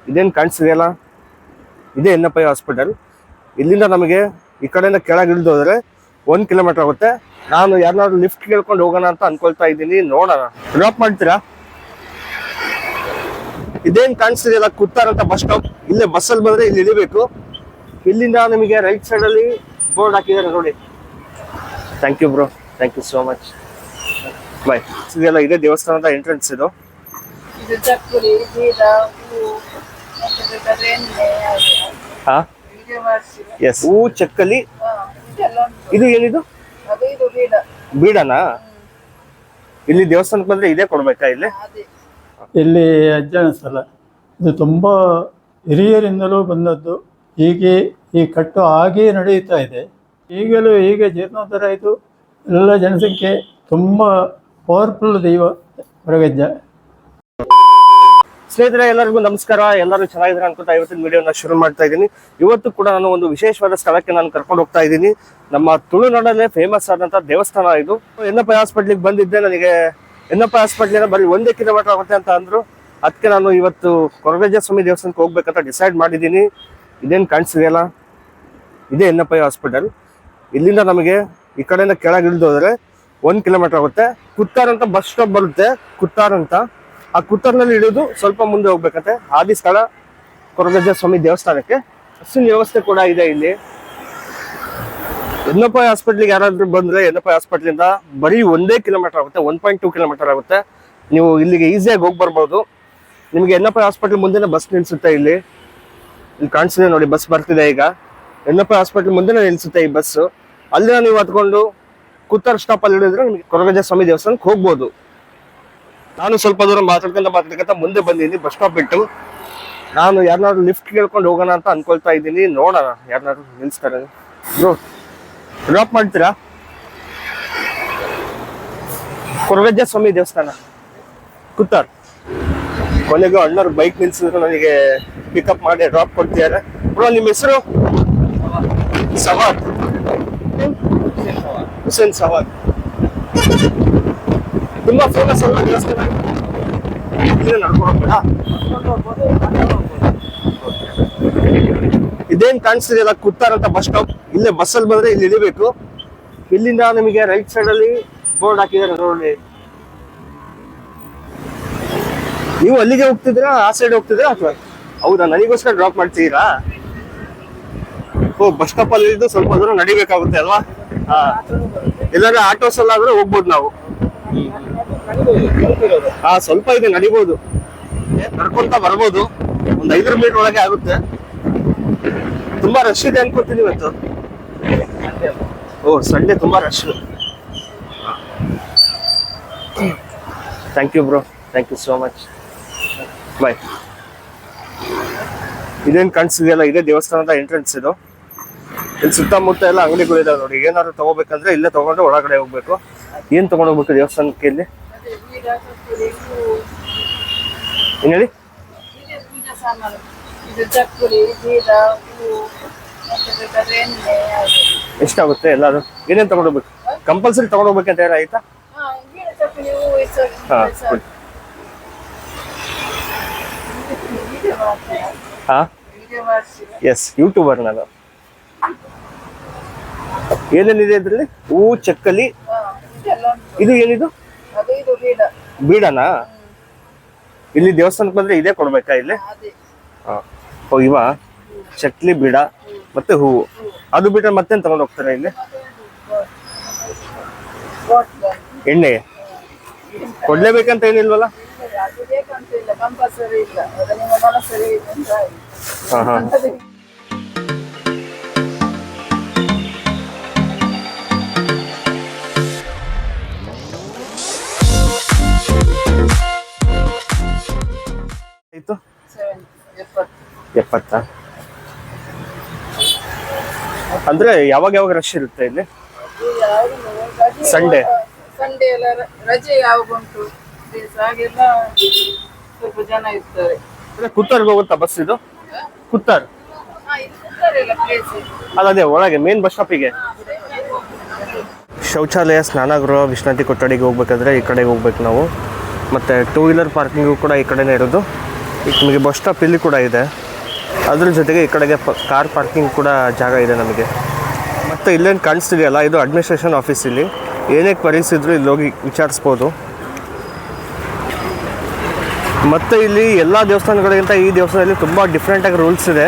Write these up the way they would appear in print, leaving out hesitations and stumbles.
ಇದೇನು ಕಾಣಿಸ್ತಿದೆಯಲ್ಲ, ಇದೇ ಎನ್.ಎಫ್.ಐ ಹಾಸ್ಪಿಟಲ್. ಇಲ್ಲಿಂದ ನಮಗೆ ಈ ಕಡೆಯಿಂದ ಕೆಳಗೆ ಇಳಿದು ಹೋದ್ರೆ 1 ಕಿಲೋಮೀಟರ್ ಆಗುತ್ತೆ. ನಾನು ಯಾರನ್ನಾದ್ರೂ ಲಿಫ್ಟ್ ಕೇಳ್ಕೊಂಡು ಹೋಗೋಣ ಅಂತ ಅನ್ಕೊಳ್ತಾ ಇದ್ದೀನಿ. ನೋಡೋಣ, ಡ್ರಾಪ್ ಮಾಡ್ತೀರಾ? ಇದೇನು ಕಾಣಿಸ್ತಿದೆಯಲ್ಲ, ಕುತ್ತಾರ್ ಅಂತ ಬಸ್ ಸ್ಟಾಪ್. ಇಲ್ಲೇ ಬಸ್ಸಲ್ಲಿ ಬಂದ್ರೆ ಇಲ್ಲಿ ಇಳಿಬೇಕು. ಇಲ್ಲಿಂದ ನಿಮಗೆ ರೈಟ್ ಸೈಡ್ ಅಲ್ಲಿ ಬೋರ್ಡ್ ಹಾಕಿದ್ದಾರೆ ನೋಡಿ. Thank you bro, thank you so much, bye. ಇದೆಲ್ಲ ಇದೇ ದೇವಸ್ಥಾನದ ಎಂಟ್ರೆನ್ಸ್ ಇದು. ಹಾ, ಎಸ್, ಹೂ ಚಕ್ಕಲಿ. ಇದು ಏನಿದು? ಬೀಡನಾ? ಇಲ್ಲಿ ದೇವಸ್ಥಾನಕ್ಕೆ ಬಂದ್ರೆ ಇದೇ ಕೊಡ್ಬೇಕಾ? ಇಲ್ಲಿ ಅಜ್ಜನ ಸ್ಥಳ. ಇದು ತುಂಬ ಹಿರಿಯರಿಂದಲೂ ಬಂದದ್ದು. ಹೀಗೆ ಈ ಕಟ್ಟು ಹಾಗೇ ನಡೆಯುತ್ತಾ ಇದೆ. ಈಗಲೂ ಹೀಗೆ ಜೀರ್ಣೋದ್ಧಾರ ಆಯಿತು. ಎಲ್ಲ ಜನಸಂಖ್ಯೆ ತುಂಬ ಪವರ್ಫುಲ್ ದೈವ ಹೊರಗಜ್ಜ. ಸ್ನೇಹಿತರೆ, ಎಲ್ಲರಿಗೂ ನಮಸ್ಕಾರ. ಎಲ್ಲರೂ ಚೆನ್ನಾಗಿದ್ದಾರೆ ಅನ್ಕೋತಾ ಇವತ್ತಿನ ವಿಡಿಯೋನ ಶುರು ಮಾಡ್ತಾ ಇದ್ದೀನಿ. ಇವತ್ತು ಕೂಡ ನಾನು ಒಂದು ವಿಶೇಷವಾದ ಸ್ಥಳಕ್ಕೆ ನಾನು ಕರ್ಕೊಂಡು ಹೋಗ್ತಾ ಇದ್ದೀನಿ. ನಮ್ಮ ತುಳುನಾಡಲ್ಲೇ ಫೇಮಸ್ ಆದಂತ ದೇವಸ್ಥಾನ ಇದು. ಎನ್.ಎಫ್.ಐ ಹಾಸ್ಪಿಟ್ಲಿಗೆ ಬಂದಿದ್ದೆ. ನನಗೆ ಎನ್.ಎಫ್.ಐ ಹಾಸ್ಪಿಟ್ಲಿಂದ ಬರೀ 1 ಕಿಲೋಮೀಟರ್ ಆಗುತ್ತೆ ಅಂತ ಅಂದ್ರು. ಅದಕ್ಕೆ ನಾನು ಇವತ್ತು ಕೊರಗಜ್ಜ ಸ್ವಾಮಿ ದೇವಸ್ಥಾನಕ್ಕೆ ಹೋಗ್ಬೇಕಂತ ಡಿಸೈಡ್ ಮಾಡಿದ್ದೀನಿ. ಇದೇನು ಕಾಣಿಸ್ತಿದೆಯಲ್ಲ, ಇದೇ ಎನ್.ಎಫ್.ಐ ಹಾಸ್ಪಿಟಲ್. ಇಲ್ಲಿಂದ ನಮಗೆ ಈ ಕಡೆಯಿಂದ ಕೆಳಗೆ ಇಳಿದು ಹೋದ್ರೆ 1 ಕಿಲೋಮೀಟರ್ ಆಗುತ್ತೆ. ಕುತ್ತಾರ್ ಅಂತ ಬಸ್ ಸ್ಟಾಪ್ ಬರುತ್ತೆ, ಕುತ್ತಾರ್ ಅಂತ. ಆ ಕುತ್ತಾರ್ನಲ್ಲಿ ಇಳಿದು ಸ್ವಲ್ಪ ಮುಂದೆ ಹೋಗ್ಬೇಕಂತೆ. ಆದಿ ಸ್ಥಳ ಕೊರಗಜ್ಜ ಸ್ವಾಮಿ ದೇವಸ್ಥಾನಕ್ಕೆ. ಬಸ್ಸಿನ ವ್ಯವಸ್ಥೆ ಕೂಡ ಇದೆ ಇಲ್ಲಿ. ಎನ್.ಎಫ್.ಐ ಹಾಸ್ಪಿಟ್ಲಿಗೆ ಯಾರಾದ್ರೂ ಬಂದ್ರೆ ಎನ್.ಎಫ್.ಐ ಹಾಸ್ಪಿಟ್ಲಿಂದ ಬರೀ 1 ಕಿಲೋಮೀಟರ್ ಆಗುತ್ತೆ, 1.2 ಕಿಲೋಮೀಟರ್ ಆಗುತ್ತೆ. ನೀವು ಇಲ್ಲಿಗೆ ಈಸಿಯಾಗಿ ಹೋಗಿ ಬರ್ಬೋದು. ನಿಮಗೆ ಎನ್.ಎಫ್.ಐ ಹಾಸ್ಪಿಟ್ಲ್ ಮುಂದೆ ಬಸ್ ನಿಲ್ಸುತ್ತೆ. ಇಲ್ಲಿ ಕಾಣಿಸ್ತಿದೆ ನೋಡಿ, ಬಸ್ ಬರ್ತಿದೆ ಈಗ. ಎನ್.ಎಫ್.ಐ ಹಾಸ್ಪಿಟ್ಲ್ ಮುಂದೆ ನಿಲ್ಸುತ್ತೆ ಈ ಬಸ್. ಅಲ್ಲಿನ ನೀವು ಹತ್ಕೊಂಡು ಕುತ್ತಾರ್ ಸ್ಟಾಪ್ ಅಲ್ಲಿ ಇಳಿದ್ರೆ ನಿಮಗೆ ಕೊರಗಜ್ಜ ಸ್ವಾಮಿ ದೇವಸ್ಥಾನಕ್ಕೆ ಹೋಗ್ಬೋದು. ನಾನು ಸ್ವಲ್ಪ ದೂರ ಮಾತಾಡ್ಕೊಂತ ಮುಂದೆ ಬಂದಿದ್ದೀನಿ ಬಸ್ ಸ್ಟಾಪ್ ಬಿಟ್ಟು. ನಾನು ಯಾರನ್ನಾದ್ರೂ ಲಿಫ್ಟ್ ಕೇಳ್ಕೊಂಡು ಹೋಗೋಣ ಅಂತ ಅನ್ಕೊಳ್ತಾ ಇದ್ದೀನಿ. ನೋಡೋಣ ಯಾರನ್ನಾದ್ರೂ ನಿಲ್ಸ್ತಾರೆ. ಬ್ರೋ, ಡ್ರಾಪ್ ಮಾಡ್ತೀರಾ? ಕೊರಗಜ್ಜ ಸ್ವಾಮಿ ದೇವಸ್ಥಾನ, ಕುತ್ತಾರ್. ಕೊನೆಗೂ ಅಣ್ಣರು ಬೈಕ್ ನಿಲ್ಸಿದ್ರು, ನನಗೆ ಪಿಕಪ್ ಮಾಡಿ ಡ್ರಾಪ್ ಕೊಡ್ತಿದ್ದಾರೆ. ಬ್ರೋ, ನಿಮ್ಮ ಹೆಸರು? ಸವಾದ್, ಹುಸೇನ್ ಸವಾದ್. ತುಂಬಾ ಫೇಮಸ್ ಅಲ್ಲ ದೇವಸ್ಥಾನ? ನಡ್ಕೊಳ್ಬೇಡ. ಇದೇನ್ ಕಾಣಿಸ್ತಿದೆಯಲ್ಲ, ಕುತ್ತಾರ್ ಅಂತ ಬಸ್ ಸ್ಟಾಪ್. ಇಲ್ಲೇ ಬಸ್ಸಲ್ಲಿ ಬಂದ್ರೆ ಇಲ್ಲಿ ಇಳಿಬೇಕು. ಇಲ್ಲಿಂದ ನಿಮಗೆ ರೈಟ್ ಸೈಡ್ ಅಲ್ಲಿ ಬೋರ್ಡ್ ಹಾಕಿದ್ದಾರೆ ನೋಡಿ. ನೀವು ಅಲ್ಲಿಗೆ ಹೋಗ್ತಿದ್ದೀರಾ, ಆ ಸೈಡ್ ಹೋಗ್ತಿದ್ದೀರಾ ಅಥವಾ? ಹೌದಾ, ನನಗೋಸ್ಕರ ಡ್ರಾಪ್ ಮಾಡ್ತಿದ್ದೀರಾ? ಓ, ಬಸ್ ಸ್ಟಾಪ್ ಅಲ್ಲಿ ಇದ್ದು ಸ್ವಲ್ಪ ದೂರ ನಡಿಬೇಕಾಗುತ್ತೆ ಅಲ್ವಾ? ಹಾ, ಎಲ್ಲಾದ್ರೂ ಆಟೋಸ್ ಅಲ್ಲಾದ್ರೂ ಹೋಗ್ಬೋದು ನಾವು. ಹಾ, ಸ್ವಲ್ಪ ಇದೆ, ನಡಿಬೋದು, ನಡ್ಕೊಂತ ಬರ್ಬೋದು. ಒಂದ್ 5 ಮೀಟರ್ ಒಳಗೆ ಆಗುತ್ತೆ. ತುಂಬಾ ರಶ್ ಇದೆ ಅನ್ಕೋತೀನಿ ಇವತ್ತು. ಓ, ಸಂಡೇ ತುಂಬಾ rush. Thank you bro, thank you so much, bye. ಇದೇನ್ ಕಾಣಿಸ್ತಿದೆಯಲ್ಲ, ಇದೇ ದೇವಸ್ಥಾನದ ಎಂಟ್ರೆನ್ಸ್ ಇದು. ಇಲ್ಲಿ ಸುತ್ತಮುತ್ತ ಎಲ್ಲ ಅಂಗಡಿಗಳಿದಾವೆ ನೋಡಿ. ಏನಾದ್ರು ತಗೋಬೇಕಂದ್ರೆ ಇಲ್ಲೇ ತಗೊಂಡ್ರೆ ಒಳಗಡೆ ಹೋಗ್ಬೇಕು. ಏನ್ ತಗೊಂಡ್ ಹೋಗ್ಬೇಕು ದೇವಸ್ಥಾನಕ್ಕೆ? ಇಲ್ಲಿ ಏನ್ ಹೇಳಿ? ಎಷ್ಟಾಗುತ್ತೆ ಎಲ್ಲಾರು? ಏನೇನ್ ತಗೊಂಡೋಗ್ಬೇಕು? ಕಂಪಲ್ಸರಿ ತಗೊಂಡೋಗ್ಬೇಕಂತ ಹೇಳಿ ಆಯ್ತಾ? ಹಾ, ಎಸ್, ಯೂಟ್ಯೂಬರ್ ನಾನು. ಏನೇನಿದೆ ಇದ್ರಲ್ಲಿ? ಹೂ ಚಕ್ಕಲಿ. ಇದು ಏನಿದು? ಬೀಡನಾ? ಇಲ್ಲಿ ದೇವಸ್ಥಾನಕ್ಕೆ ಬಂದ್ರೆ ಇದೇ ಕೊಡ್ಬೇಕಾ? ಇಲ್ಲಿ ಇವ ಚಕ್ಲಿ, ಬೀಡ ಮತ್ತೆ ಹೂವು. ಅದು ಬಿಟ್ರೆ ಮತ್ತೇನ್ ತಗೊಂಡ್ ಹೋಗ್ತಾರೆ ಇಲ್ಲಿ? ಎಣ್ಣೆ ಕೊಡ್ಲೇಬೇಕಂತ ಏನಿಲ್ವಲ್ಲ? ಹಾ ಹಾ. ಆಯ್ತು, 70. ಅಂದ್ರೆ ಯಾವಾಗ ರಶ್ ಇರುತ್ತೆ ಇಲ್ಲಿ? ಸಂಡೇ ಎಲ್ಲ ರಜೆ ಯಾವಾಗ ಉಂಟು ಹಾಗೆಲ್ಲ ಸ್ವಲ್ಪ ಜನ ಇರ್ತಾರೆ. ಕುತ್ತಾರ್ಗೆ ಹೋಗುತ್ತಾ ಬಸ್ ಇದು? ಕುತ್ತಾರ್ ಅದೇ ಒಳಗೆ ಮೇನ್ ಬಸ್ ಸ್ಟಾಪಿಗೆ. ಶೌಚಾಲಯ, ಸ್ನಾನಗೃಹ, ವಿಶ್ರಾಂತಿ ಕೊಠಡಿಗೆ ಹೋಗ್ಬೇಕಾದ್ರೆ ಈ ಕಡೆಗೆ ಹೋಗ್ಬೇಕು ನಾವು. ಮತ್ತು 2 ವೀಲರ್ ಪಾರ್ಕಿಂಗು ಕೂಡ ಈ ಕಡೆನೇ ಇರೋದು. ಈಗ ನಿಮಗೆ ಬಸ್ ಸ್ಟಾಪ್ ಇಲ್ಲಿ ಕೂಡ ಇದೆ, ಅದ್ರ ಜೊತೆಗೆ ಈ ಕಡೆಗೆ ಕಾರ್ ಪಾರ್ಕಿಂಗ್ ಕೂಡ ಜಾಗ ಇದೆ ನಮಗೆ. ಮತ್ತು ಇಲ್ಲೇನು ಕಾಣಿಸ್ತಿದೆಯಲ್ಲ, ಇದು ಅಡ್ಮಿನಿಸ್ಟ್ರೇಷನ್ ಆಫೀಸ್. ಇಲ್ಲಿ ಏನೇ ಕ್ವರೀಸ್ ಇದ್ದರೂ ಇಲ್ಲಿ ಹೋಗಿ ವಿಚಾರಿಸ್ಬೋದು. ಮತ್ತು ಇಲ್ಲಿ ಎಲ್ಲ ದೇವಸ್ಥಾನಗಳಿಗಿಂತ ಈ ದೇವಸ್ಥಾನದಲ್ಲಿ ತುಂಬ ಡಿಫ್ರೆಂಟಾಗಿ ರೂಲ್ಸ್ ಇದೆ.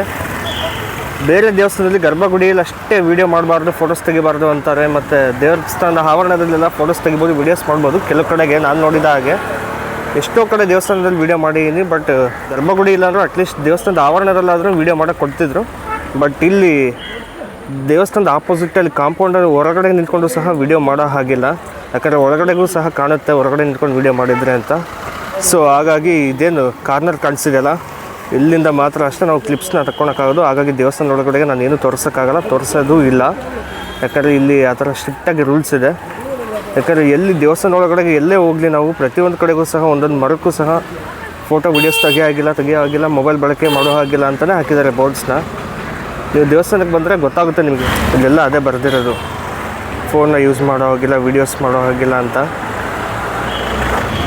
ಬೇರೆ ದೇವಸ್ಥಾನದಲ್ಲಿ ಗರ್ಭಗುಡಿಯಲ್ಲಿ ಅಷ್ಟೇ ವೀಡಿಯೋ ಮಾಡಬಾರ್ದು, ಫೋಟೋಸ್ ತೆಗಿಬಾರ್ದು ಅಂತಾರೆ. ಮತ್ತು ದೇವಸ್ಥಾನದ ಆವರಣದಲ್ಲೆಲ್ಲ ಫೋಟೋಸ್ ತೆಗಿಬೋದು, ವೀಡಿಯೋಸ್ ಮಾಡ್ಬೋದು. ಕೆಲವು ಕಡೆಗೆ ನಾನು ನೋಡಿದ ಹಾಗೆ ಎಷ್ಟೋ ಕಡೆ ದೇವಸ್ಥಾನದಲ್ಲಿ ವೀಡಿಯೋ ಮಾಡಿದ್ದೀನಿ, ಬಟ್ ಗರ್ಭಗುಡಿ ಇಲ್ಲಾಂದ್ರೂ ಅಟ್ಲೀಸ್ಟ್ ದೇವಸ್ಥಾನದ ಆವರಣದಲ್ಲಾದರೂ ವೀಡಿಯೋ ಮಾಡೋಕ್ಕೆ ಕೊಡ್ತಿದ್ರು. ಬಟ್ ಇಲ್ಲಿ ದೇವಸ್ಥಾನದ ಆಪೋಸಿಟಲ್ಲಿ ಕಾಂಪೌಂಡಲ್ಲಿ ಹೊರಗಡೆ ನಿಂತ್ಕೊಂಡು ಸಹ ವೀಡಿಯೋ ಮಾಡೋ ಹಾಗಿಲ್ಲ, ಯಾಕಂದರೆ ಒಳಗಡೆಗೂ ಸಹ ಕಾಣುತ್ತೆ ಹೊರಗಡೆ ನಿಂತ್ಕೊಂಡು ವೀಡಿಯೋ ಮಾಡಿದರೆ ಅಂತ. ಸೊ ಹಾಗಾಗಿ ಇದೇನು ಕಾರ್ನರ್ ಕಾಣಿಸಿದೆಯಲ್ಲ, ಇಲ್ಲಿಂದ ಮಾತ್ರ ಅಷ್ಟೇ ನಾವು ಕ್ಲಿಪ್ಸ್ನ ತಗೊಳಕ್ಕಾಗೋದು. ಹಾಗಾಗಿ ದೇವಸ್ಥಾನದ ಒಳಗಡೆಗೆ ನಾನು ಏನೂ ತೋರಿಸೋಕ್ಕಾಗಲ್ಲ, ತೋರಿಸೋದು ಇಲ್ಲ. ಯಾಕಂದರೆ ಇಲ್ಲಿ ಆ ಥರ ಸ್ಟ್ರಿಕ್ಟಾಗಿ ರೂಲ್ಸ್ ಇದೆ. ಯಾಕಂದರೆ ಎಲ್ಲಿ ದೇವಸ್ಥಾನ ಒಳಗಡೆಗೆ ಎಲ್ಲೇ ಹೋಗಲಿ ನಾವು ಪ್ರತಿಯೊಂದು ಕಡೆಗೂ ಸಹ ಒಂದೊಂದು ಮರಕ್ಕೂ ಸಹ ಫೋಟೋ ವೀಡಿಯೋಸ್ ತೆಗಿಯೋ ಆಗಿಲ್ಲ, ಮೊಬೈಲ್ ಬಳಕೆ ಮಾಡೋ ಹಾಗಿಲ್ಲ ಅಂತಲೇ ಹಾಕಿದ್ದಾರೆ ಬೋರ್ಡ್ಸ್ನ. ನೀವು ದೇವಸ್ಥಾನಕ್ಕೆ ಬಂದರೆ ಗೊತ್ತಾಗುತ್ತೆ ನಿಮಗೆ, ಇಲ್ಲೆಲ್ಲ ಅದೇ ಬರೆದಿರೋದು, ಫೋನ್ನ ಯೂಸ್ ಮಾಡೋ ಹಾಗಿಲ್ಲ, ವೀಡಿಯೋಸ್ ಮಾಡೋ ಹಾಗಿಲ್ಲ ಅಂತ.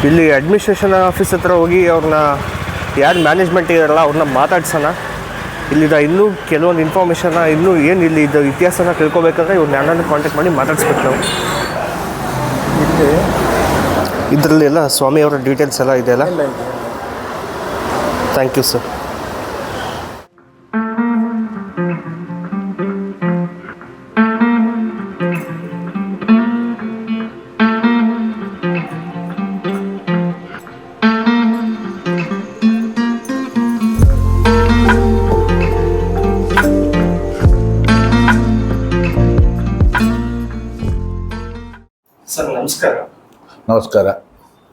ಇಲ್ಲಿ ಅಡ್ಮಿನಿಸ್ಟ್ರೇಷನ್ ಆಫೀಸ್ ಹತ್ರ ಹೋಗಿ ಅವ್ರನ್ನ ಯಾರು ಮ್ಯಾನೇಜ್ಮೆಂಟ್ ಇದ್ದಾರಲ್ಲ ಅವ್ರನ್ನ ಮಾತಾಡ್ಸೋಣ. ಇಲ್ಲಿದ ಇನ್ನೂ ಕೆಲವೊಂದು ಇನ್ಫಾರ್ಮೇಷನ್ನ ಇನ್ನೂ ಏನು ಇಲ್ಲಿ ಇದು ಇತಿಹಾಸನ ತಿಳ್ಕೊಬೇಕಾದ್ರೆ ಇವ್ರನ್ನ ಯಾರನ್ನ ಕಾಂಟ್ಯಾಕ್ಟ್ ಮಾಡಿ ಮಾತಾಡಿಸ್ಬೇಕು ನಾವು. ಇದರಲ್ಲಿ ಎಲ್ಲ ಸ್ವಾಮಿಯವರ ಡೀಟೇಲ್ಸ್ ಎಲ್ಲ ಇದೆಯಲ್ಲ. Thank you sir. ಸರ್ ನಮಸ್ಕಾರ. ನಮಸ್ಕಾರ.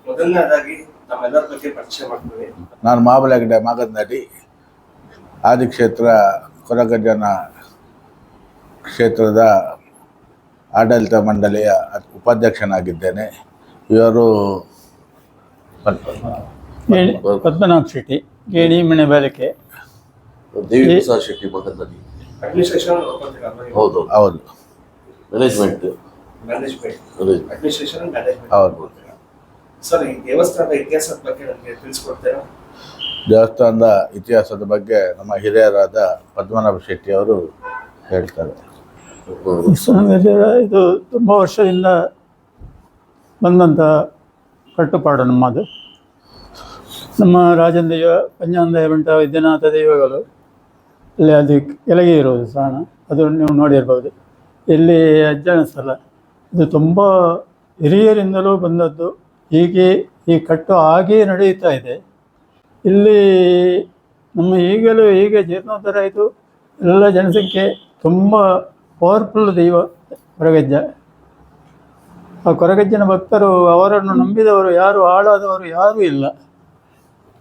ಮೊದಲನೇದಾಗಿ ನಮ್ಮೆಲ್ಲರ ಬಗ್ಗೆ ಪರಿಚಯ ಮಾಡ್ತೀವಿ. ನಾನು ಮಾಬಲಗಡ್ಡೆ ಮಾಗದನಡಿ ಆದಿಕ್ಷೇತ್ರ ಕೊರಗಜ್ಜನ ಕ್ಷೇತ್ರದ ಆಡಳಿತ ಮಂಡಳಿಯ ಉಪಾಧ್ಯಕ್ಷನಾಗಿದ್ದೇನೆ. ಇವರು ಪದ್ಮನಾಭ ಶೆಟ್ಟಿ, ಗೇಣಿ ಮನೆ ಬಾಲಿಕೆ, ದೇವಿ ಪ್ರಸಾದ್ ಶೆಟ್ಟಿ ಮಾಗದನಡಿ. ಅಡ್ಮಿನಿಸ್ಟ್ರೇಷನ್ ಹೌದು ಹೌದು ಮ್ಯಾನೇಜ್ಮೆಂಟ್ ಅಡ್ಮಿನಿಸ್ಟ್ರೇಷನ್ ಮ್ಯಾನೇಜ್ಮೆಂಟ್. ಹೌದು. ಸರ್, ಈ ದೇವಸ್ಥಾನದ ಇತಿಹಾಸದ ಬಗ್ಗೆ ನನಗೆ ತಿಳಿಸ್ಕೊಡ್ತೀರಾ? ದೇವಸ್ಥಾನದ ಇತಿಹಾಸದ ಬಗ್ಗೆ ನಮ್ಮ ಹಿರಿಯರಾದ ಪದ್ಮನಾಭ ಶೆಟ್ಟಿ ಅವರು ಹೇಳ್ತಾರೆ. ಇದು ತುಂಬ ವರ್ಷದಿಂದ ಬಂದಂಥ ಕಟ್ಟುಪಾಡು ನಮ್ಮದು. ನಮ್ಮ ರಾಜನ ದೈವ ಪಂಚಾನಂದ ಬಂಟ ವೈದ್ಯನಾಥ ದೈವಗಳು ಅಲ್ಲಿ ಅದು ಕೆಳಗೆ ಇರೋದು ಸ್ಥಾನ, ಅದು ನೀವು ನೋಡಿರ್ಬೋದು. ಇಲ್ಲಿ ಅಜ್ಜನ ಸ್ಥಳ, ಇದು ತುಂಬ ಹಿರಿಯರಿಂದಲೂ ಬಂದದ್ದು. ಹೀಗೆ ಈ ಕಟ್ಟು ಹಾಗೇ ನಡೆಯುತ್ತಾ ಇದೆ. ಇಲ್ಲಿ ನಮ್ಮ ಈಗಲೂ ಹೀಗೆ ಜೀರ್ಣೋದ್ಧಾರ ಆಯಿತು. ಎಲ್ಲ ಜನಸಂಖ್ಯೆ ತುಂಬ ಪವರ್ಫುಲ್ ದೈವ ಕೊರಗಜ್ಜ. ಆ ಕೊರಗಜ್ಜನ ಭಕ್ತರು, ಅವರನ್ನು ನಂಬಿದವರು ಯಾರು, ಹಾಳಾದವರು ಯಾರೂ ಇಲ್ಲ.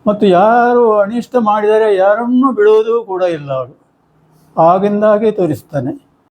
ಮತ್ತು ಯಾರು ಅನಿಷ್ಟ ಮಾಡಿದರೆ ಯಾರನ್ನೂ ಬಿಡುವುದೂ ಕೂಡ ಇಲ್ಲ. ಅವರು ಆಗಿಂದಾಗೆ ತೋರಿಸ್ತಾನೆ.